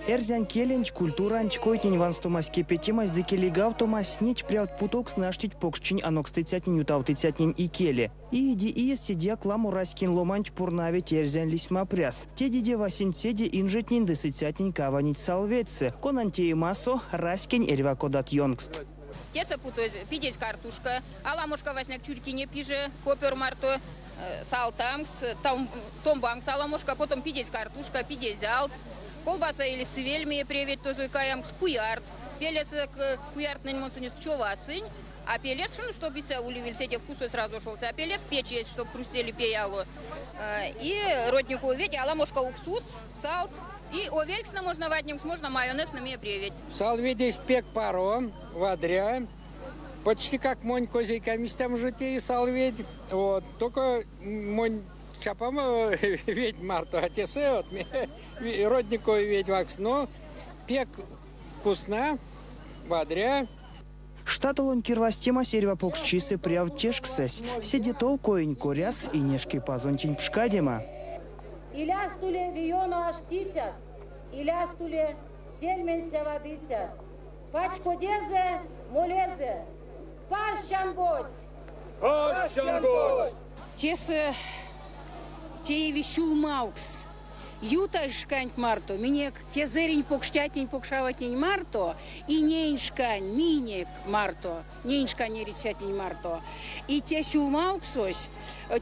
Эрзян келенч культура антикойтень ван стомас кепетимас декелегав томас снеч пряут путок снашчить покшчин анокстыцятнин ютаутыцятнин и келе. И иди и сидя кламу раскин ломанч пурнави терзян лисма пряс. Те диде васинцеде инжетнин десыцятнин каванить салвеце. Конантеи массо раскин эрвакодат йонгст. Теса путой пидеть картушка, аламушка васняк чуркине пиже, копер марто, салтамс, томбанг саламушка, потом пидеть картушка, пидеть зал. Колбаса или свельми привет тоже каям куярд. Пелес куярд на нем сунес човасынь, а пелес чтобы се уливил все эти вкусы сразу шелся. А пелес печь, чтобы хрустели пеяло. И роднику ведь аламушка уксус, салт. И овельксна можно ватникс, можно майонез на мне привет. Сал ведь пек паро, вадря. Почти как монь козейка местам житей сал ведь. Вот, только монь чапам ведь марту, а те сеот, роднику ведь вакс, но пек вкусна, вадря. Штатулон кирвастема серва покшчисы пряв тешксась. Сидетол коень коряс и нешки пазонтень пшкадема. Илястуле виону аштитят, илястуле сельменся водитят. Пачкодезе, молезе, пащанготь. Пащанготь. Тесе те висюл маукс. Юта шкант марто, минек те зерень покштятень покшаватень марто, и нейшкань минек марто, нейшкань рецятень марто. И те сюл мауксось,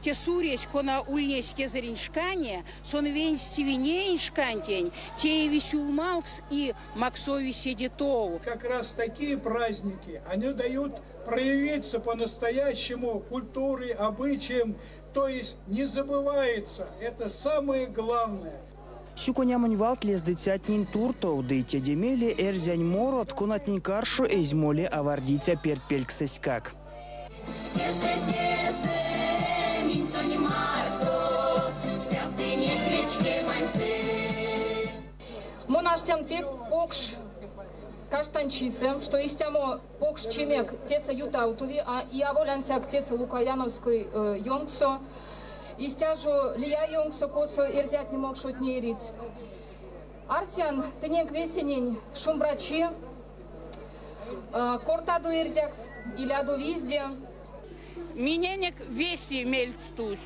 те суресь кона ульнесь те зерень шкане, сон вень стивеней шкантень, те висюл маукс и максови седитоу. Как раз такие праздники, они дают проявиться по-настоящему культуре, обычаям, то есть не забывается, это самое главное. Сюконямонь валт лез дыцятнин туртов, да и те демели эрзянь морот, конатнин каршу эзмоле авардица перпельксесь как. Монаштян пек покш каштанчисем, что истямо покш чимек теса ютаутови, а и аволянсяк теса лукаяновской йонгсо. Истяжу лия йонгсо косо эрзят не мог шутнерить. Артян тенек весенень шумбрачи, кортаду эрзякс иляду везде. Миненек веси мельцтусь.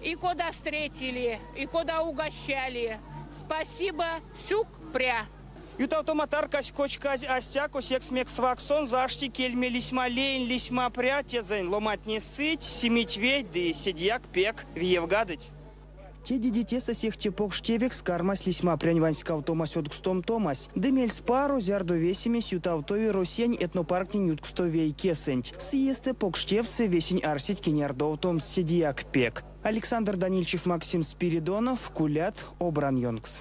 И куда встретили, и куда угощали. Спасибо, сюк пря. Ютавтоматар качкочказ астяко секс мексваксон зашти кельме лисма лейн лисма пря тезень ломать не сыть, семить ведь, да и сидьяк пек виевгадыть. Те дидите сосех тепок штевек скармас лисма прянь ваньскав томас одкстом томас. Демель спару зярду весими сютавтови росень этнопаркни нюткстовей кесенть. Съесте покштевсы весень арсить кинярдовтом сидьяк пек. Александр Данильчев, Максим Спиридонов, Кулят, Обран Йонгс.